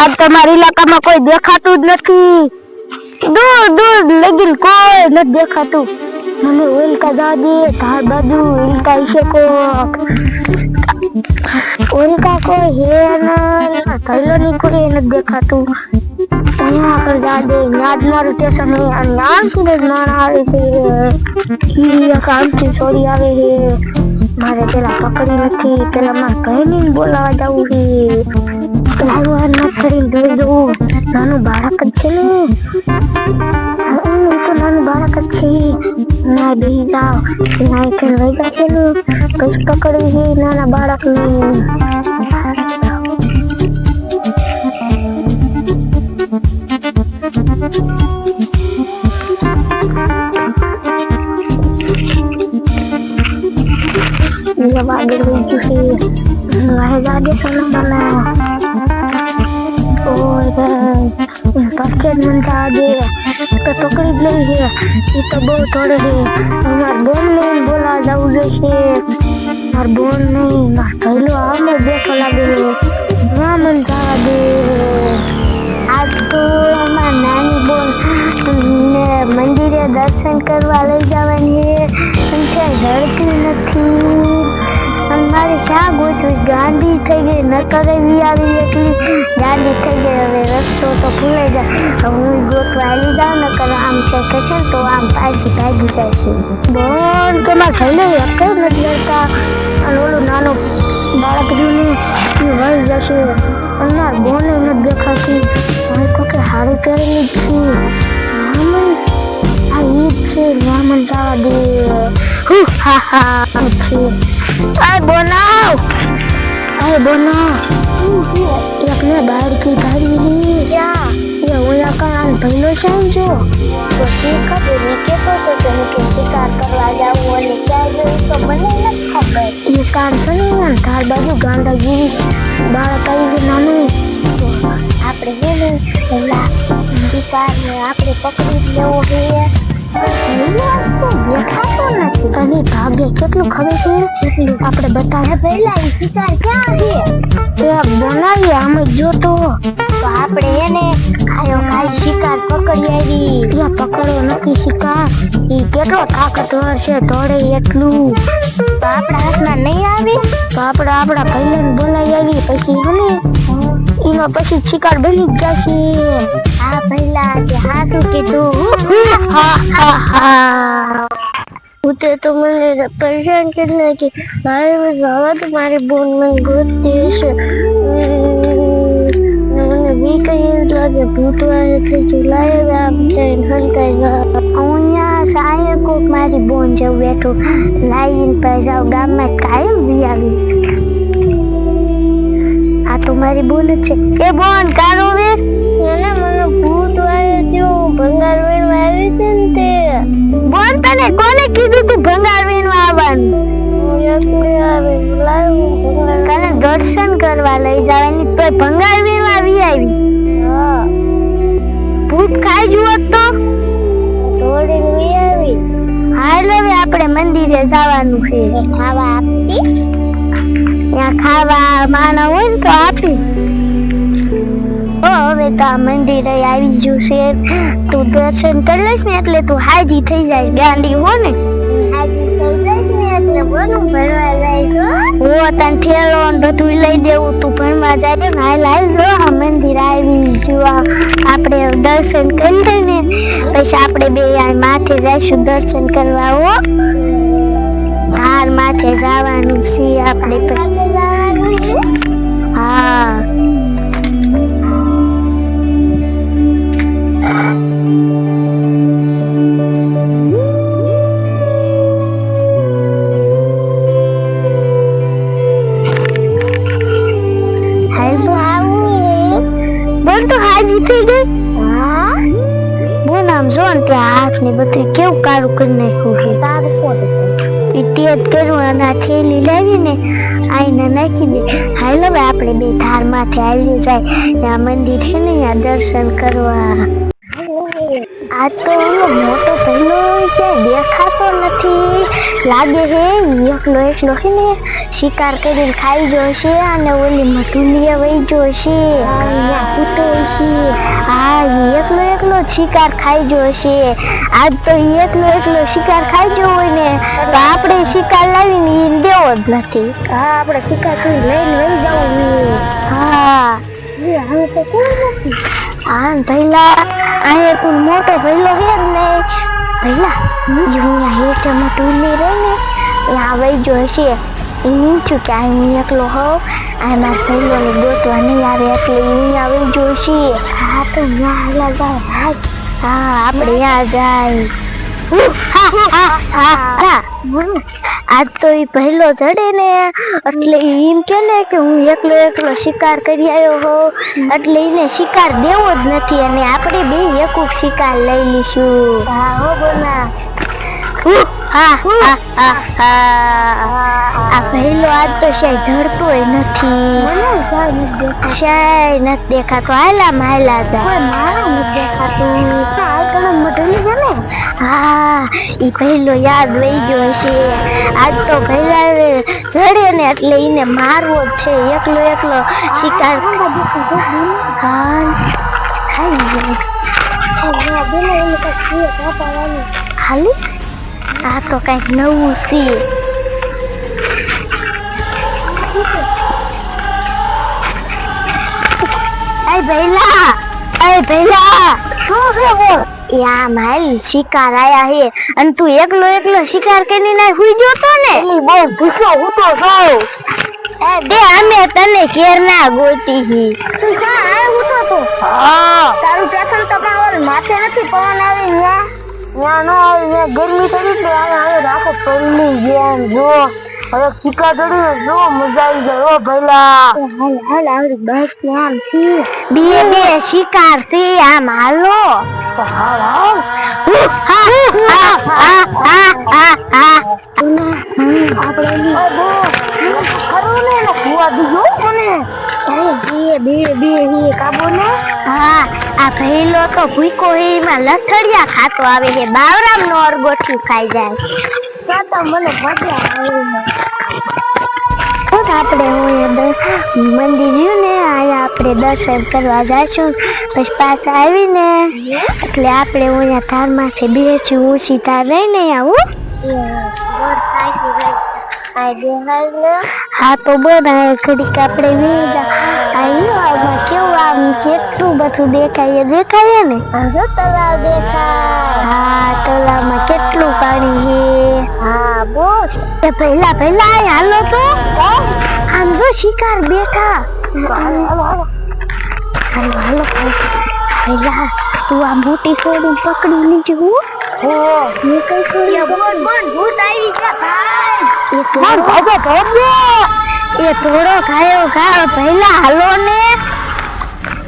आज તમારા ઇલાકામાં કોઈ દેખાતું જ નથી. દૂર દૂર લગીન કોઈ નથી દેખાતું. મને ઉલ્કા દાદી ધાર બાજુ ઉલ્કા છે કોક. ઉલ્કા કોઈ હે ના થઈલો ની કોઈ નથી દેખાતું. અહીંયા આગળ દાદે યાદ મારું સ્ટેશન હે અને નામથી જ માણ આવે છે. ઈ કામથી છોડી આવે છે. મારે પેલા પકડી નથી. પેલા મારા બહેનીને બોલાવા જવું છે. લાડુ આ નર્સરી જોઈ જવું. નાનું બાળક જ છે ને. તો નાનું બાળક જ છે. ના બેહી જાવ. ના લઈ જશે ને પછી પકડવી છે નાના બાળકને. जब आगे बढ़ चुकी वह जाके सोना बना और पक्के मनता दे तो टोकरी ले है ये तो बहुत थोड़े है हमार बोन नहीं बोला जाऊ जैसे हमार बोन नहीं मार पहलो आमे देखो लगे ना मनता दे आज तो हमार नानी बोन ने मंदिरे दर्शन करवा लई जवानी है उनके धरती નથી. મારે શા ગોતું ગાંડી થઈ ગઈ ન કરેવી આવી એટલી ગાંડી થઈ ગઈ. હવે રસ્તો તો ભૂલાઈ જાય. હું ગોતવા આવી જાઉં ને કરે આમ છે કહેશે તો આમ પાછી ભાગી જશે. બોલ તમારે થઈ લે એક જ નથી લડતા અને ઓલું નાનું બાળક જોઈને એ વહી જશે. અને બોને નથી દેખાતી. હવે તો કે હારી પહેરેલી જ છે. આ ઈદ છે બ્રાહ્મણ જવા દે. હા હા છે. अरे बनाओ अपने बाहर की गाड़ी है क्या ये ओला का नाम पहलो शाम जो तो सीखा तो नीचे तो नीचे शिकार करवा जाऊं और क्या जो तो बने न खबर ये काम सुने यार धार बाजू गांडा गिरी बाळक आई नाનું આપણે હે ને પેલા શિકાર ને આપણે પકડી લેવો છે. દેખાતો નથી અને ભાગ્ય કેટલું ખબર છે કેટલું આપણે બતાવે. પહેલા એ શિકાર ક્યાં છે એ બનાવીએ આમ જો તો આપણે એને ખાયો ખાઈ શિકાર પકડી આવી. ત્યાં પકડો નથી શિકાર. એ કેટલો તાકાતવર છે દોડે એટલું. તો આપણા હાથમાં નહીં આવે તો આપણે આપણા ભાઈને બોલાવી આવી પછી ને એનો પછી શિકાર બની જ જશે. હા પહેલા કે હા શું કીધું. उते तो मैंने परेशान करने की मारे में जावा तो मारी बोन में गोती है. मैंने भी कहीं लगे भूतवाए थे चुलाए वे आप चैन हन कहेगा उन्या साये को मारी बोन जब बैठो लाइन पे जाओ गाम में कायम भी આવી. આ તો મારી બોન છે. એ બોન કારો વેસ એને મને ભૂત વાયો થયો ભંગાર વેણવા આવી છે ને તે. બોન તને કોને કીધું તું ભંગાર વેણવા આવવાનું. એકલી આવે લાવ્યું તને દર્શન કરવા લઈ જવાની તો ભંગાર વેણવા આવી આવી. હા ભૂત ખાઈ જુઓ તો દોડીને વી આવી. હાલ હવે આપણે મંદિરે જવાનું છે. ખાવા આપતી ત્યાં ખાવા માના હોય ને તો આપી. હવે તો આ મંદિરે આવી ગયું છે. તું દર્શન કરી લઈશ ને એટલે તું હાજી થઈ જાય. ગાંડી હો ને હાજી થઈ જાય ને એટલે બોલું ભરવા જાય હો તને ઠેલો ને બધું લઈ દેવું. તું ભણવા જાય ને હાલ હાલ જો આ મંદિર આવી ગયું. આપણે દર્શન કરી લઈને પછી આપણે બે માથે જઈશું દર્શન કરવા. હો હાર માથે જવાનું છે આપણે પછી. હા હાથ ને બધું કેવું કાળું કરી નાખ્યું છે. તારું કોટ ઇતિયાદ કર્યું અને આ થેલી લાવીને આઈને નાખી દે. હાલ હવે આપણે બે ધાર માથે હાલ્યું જાય આ મંદિર છે ને દર્શન કરવા. આ તો મોટો પહેલો ક્યાંય દેખાતો નથી. લાગે છે એકલો એકલો છે ને શિકાર કરીને ખાઈ જશે અને ઓલી મટુલીએ વહી જશે. હા એકલો એકલો શિકાર ખાઈ જશે. આજ તો એકલો એકલો શિકાર ખાઈ જવો હોય ને તો આપણે શિકાર લાવીને એને દેવો જ નથી. હા આપણે શિકાર કરી લઈને વહી જવું. હા હવે તો કોઈ નથી. હા પહેલા અહીંયા તું મોટો પહેલો છે ને પહેલા હું હેઠે મટુલી રહે ને ત્યાં વહી જશે. એમ છું કે હું એકલો હોઉં આ મારા પહેલોને ગોતવા નહીં આવે એટલે અહીંયા આવી જોશે. હા તો ત્યાં જાય. હા આપણે ત્યાં જાય. આજ તો એ પહેલો ચડે ને એટલે એમ કે ને કે હું એકલો એકલો શિકાર કરી આવ્યો હોઉં એટલે એને શિકાર દેવો જ નથી અને આપણે બે એકુક શિકાર લઈ લઈશું. હા હો બોના. આ પહેલો આજ તો શાય જડતોય નથી. શાય નથી દેખાતો. હાલા જા. હા ઈ પહેલો યાદ રહી ગયો છે. આજ તો પહેલા ચડે ને એટલે એને મારવો જ છે. એકલો એકલો શિકાર હા ખાઈ હાલી. આ તો કઈક નવું છે. યા માલ શિકાર આયા હે અને તું એકલો એકલો શિકાર કરીને ના હુઈ ગયો તો ને બહુ ભૂખ્યો હતો છો. દે અમે તને કેર ના ગોતી હી. તારું પેશન તો પાવર માથે નથી પવન આવી ત્યાં નો આવે ગરમી થઈ તો હવે રાખો પડી ગયા જો હવે શિકાર ચડી જો મજા આવી જાય. ઓ ભઈલા હાલ આવડી બસ આમ થી બે શિકાર છે આમ હાલો. આ ભઈલો તો ભૂકો એમાં લથડિયા ખાતો આવે છે. બાવરામ નો અરગોઠિયું ખાઈ જાય. મને મજા આવે. આપણે મંદિર રહ્યું ને અહીંયા આપણે દર્શન કરવા જઈશું પછી પાછા આવીને એટલે આપણે અહીંયા ધાર માથે બેસી ઊંચી ધાર રહીને આવું. હા તો બધા ઘડીક આપણે કેવું આમ કેટલું બધું દેખાય ને. તલાવ દેખાય. હા તલાવમાં કેટલું પાણી છે. હા બોસ પહેલા હાલો તો આમ જો શિકાર બેઠા. હાલો પહેલા તું આ મોટી છોડી પકડી લીજે. એ થોડો ખાયો પહેલા હાલો ને